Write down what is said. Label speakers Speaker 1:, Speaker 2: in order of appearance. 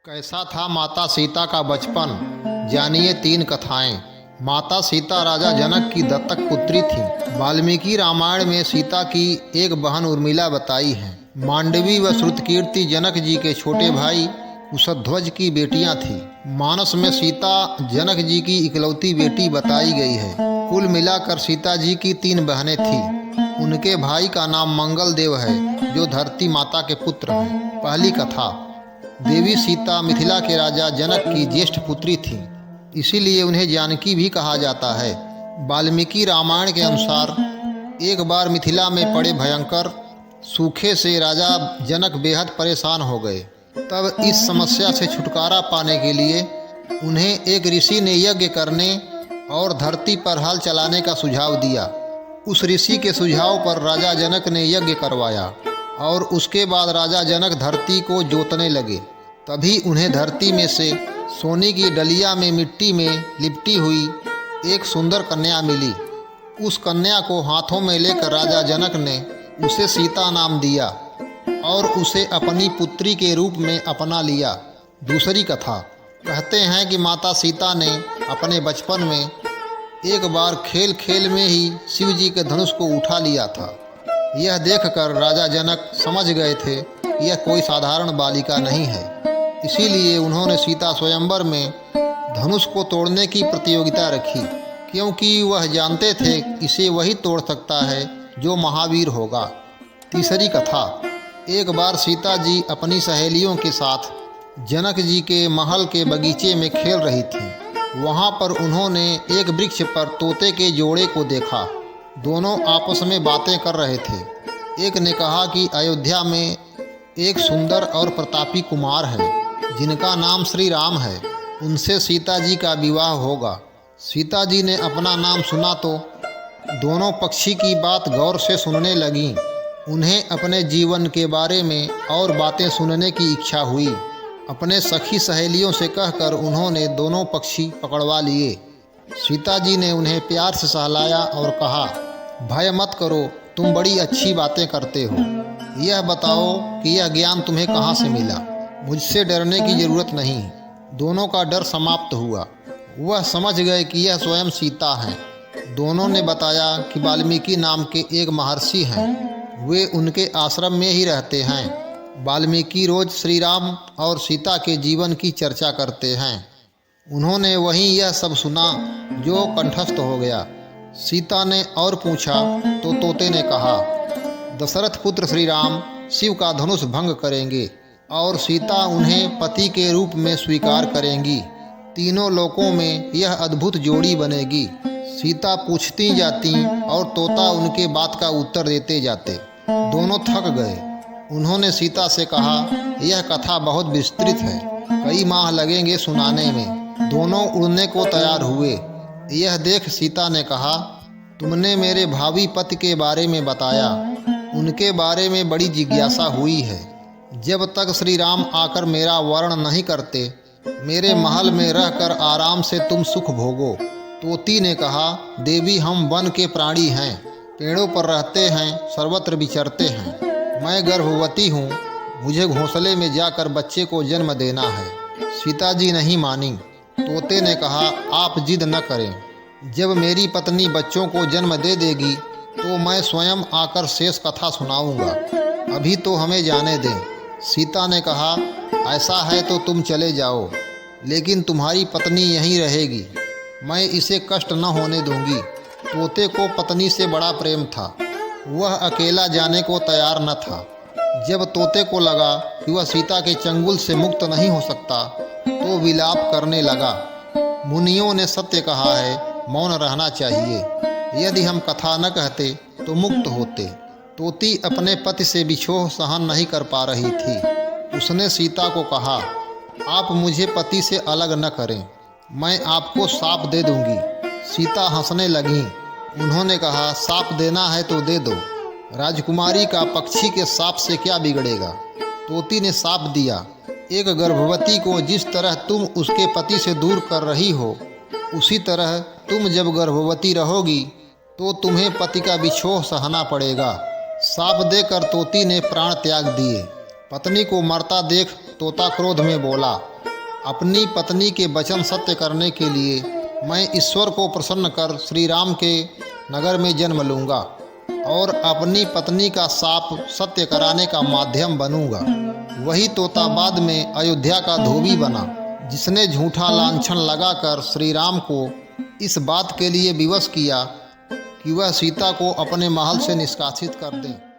Speaker 1: कैसा था माता सीता का बचपन, जानिए 3 कथाएं। माता सीता राजा जनक की दत्तक पुत्री थी। वाल्मीकि रामायण में सीता की एक बहन उर्मिला बताई है। मांडवी व श्रुतकीर्ति जनक जी के छोटे भाई कुशध्वज की बेटियां थीं। मानस में सीता जनक जी की इकलौती बेटी बताई गई है। कुल मिलाकर सीता जी की 3 बहनें थीं। उनके भाई का नाम मंगल देव है, जो धरती माता के पुत्र हैं। पहली कथा। देवी सीता मिथिला के राजा जनक की ज्येष्ठ पुत्री थी, इसीलिए उन्हें जानकी भी कहा जाता है। वाल्मीकि रामायण के अनुसार एक बार मिथिला में पड़े भयंकर सूखे से राजा जनक बेहद परेशान हो गए। तब इस समस्या से छुटकारा पाने के लिए उन्हें एक ऋषि ने यज्ञ करने और धरती पर हल चलाने का सुझाव दिया। उस ऋषि के सुझाव पर राजा जनक ने यज्ञ करवाया और उसके बाद राजा जनक धरती को जोतने लगे। तभी उन्हें धरती में से सोने की डलिया में मिट्टी में लिपटी हुई एक सुंदर कन्या मिली। उस कन्या को हाथों में लेकर राजा जनक ने उसे सीता नाम दिया और उसे अपनी पुत्री के रूप में अपना लिया। दूसरी कथा। कहते हैं कि माता सीता ने अपने बचपन में एक बार खेल खेल में ही शिव जी के धनुष को उठा लिया था। यह देखकर राजा जनक समझ गए थे कि यह कोई साधारण बालिका नहीं है। इसीलिए उन्होंने सीता स्वयंवर में धनुष को तोड़ने की प्रतियोगिता रखी, क्योंकि वह जानते थे इसे वही तोड़ सकता है जो महावीर होगा। तीसरी कथा। एक बार सीता जी अपनी सहेलियों के साथ जनक जी के महल के बगीचे में खेल रही थीं। वहाँ पर उन्होंने एक वृक्ष पर तोते के जोड़े को देखा। दोनों आपस में बातें कर रहे थे। एक ने कहा कि अयोध्या में एक सुंदर और प्रतापी कुमार है, जिनका नाम श्री राम है। उनसे सीता जी का विवाह होगा। सीता जी ने अपना नाम सुना तो दोनों पक्षी की बात गौर से सुनने लगीं। उन्हें अपने जीवन के बारे में और बातें सुनने की इच्छा हुई। अपने सखी सहेलियों से कहकर उन्होंने दोनों पक्षी पकड़वा लिए। सीता जी ने उन्हें प्यार से सहलाया और कहा, भय मत करो, तुम बड़ी अच्छी बातें करते हो। यह बताओ कि यह ज्ञान तुम्हें कहाँ से मिला। मुझसे डरने की जरूरत नहीं। दोनों का डर समाप्त हुआ। वह समझ गए कि यह स्वयं सीता हैं। दोनों ने बताया कि वाल्मीकि नाम के एक महर्षि हैं, वे उनके आश्रम में ही रहते हैं। वाल्मीकि रोज श्री राम और सीता के जीवन की चर्चा करते हैं। उन्होंने वहीं यह सब सुना जो कंठस्थ हो गया। सीता ने और पूछा तो तोते ने कहा, दशरथ पुत्र श्री राम शिव का धनुष भंग करेंगे और सीता उन्हें पति के रूप में स्वीकार करेंगी। तीनों लोकों में यह अद्भुत जोड़ी बनेगी। सीता पूछती जाती और तोता उनके बात का उत्तर देते जाते। दोनों थक गए। उन्होंने सीता से कहा, यह कथा बहुत विस्तृत है, कई माह लगेंगे सुनाने में। दोनों उड़ने को तैयार हुए। यह देख सीता ने कहा, तुमने मेरे भावी पति के बारे में बताया, उनके बारे में बड़ी जिज्ञासा हुई है। जब तक श्री राम आकर मेरा वर्ण नहीं करते, मेरे महल में रहकर आराम से तुम सुख भोगो। तोती ने कहा, देवी हम वन के प्राणी हैं, पेड़ों पर रहते हैं, सर्वत्र विचरते हैं। मैं गर्भवती हूँ, मुझे घोंसले में जाकर बच्चे को जन्म देना है। सीता जी नहीं मानी। तोते ने कहा, आप जिद न करें। जब मेरी पत्नी बच्चों को जन्म दे देगी तो मैं स्वयं आकर शेष कथा सुनाऊंगा। अभी तो हमें जाने दें। सीता ने कहा, ऐसा है तो तुम चले जाओ, लेकिन तुम्हारी पत्नी यहीं रहेगी। मैं इसे कष्ट न होने दूंगी। तोते को पत्नी से बड़ा प्रेम था। वह अकेला जाने को तैयार न था। जब तोते को लगा कि वह सीता के चंगुल से मुक्त नहीं हो सकता, तो विलाप करने लगा। मुनियों ने सत्य कहा है, मौन रहना चाहिए। यदि हम कथा न कहते तो मुक्त होते। तोती अपने पति से बिछोह सहन नहीं कर पा रही थी। उसने सीता को कहा, आप मुझे पति से अलग न करें, मैं आपको शाप दे दूंगी। सीता हंसने लगीं। उन्होंने कहा, शाप देना है तो दे दो। राजकुमारी का पक्षी के शाप से क्या बिगड़ेगा। तोती ने शाप दिया, एक गर्भवती को जिस तरह तुम उसके पति से दूर कर रही हो, उसी तरह तुम जब गर्भवती रहोगी तो तुम्हें पति का बिछोह सहना पड़ेगा। शाप देकर तोती ने प्राण त्याग दिए। पत्नी को मरता देख तोता क्रोध में बोला, अपनी पत्नी के वचन सत्य करने के लिए मैं ईश्वर को प्रसन्न कर श्री राम के नगर में जन्म लूँगा और अपनी पत्नी का शाप सत्य कराने का माध्यम बनूंगा। वही तोता बाद में अयोध्या का धोबी बना, जिसने झूठा लांछन लगाकर श्री राम को इस बात के लिए विवश किया कि वह सीता को अपने महल से निष्कासित कर दें।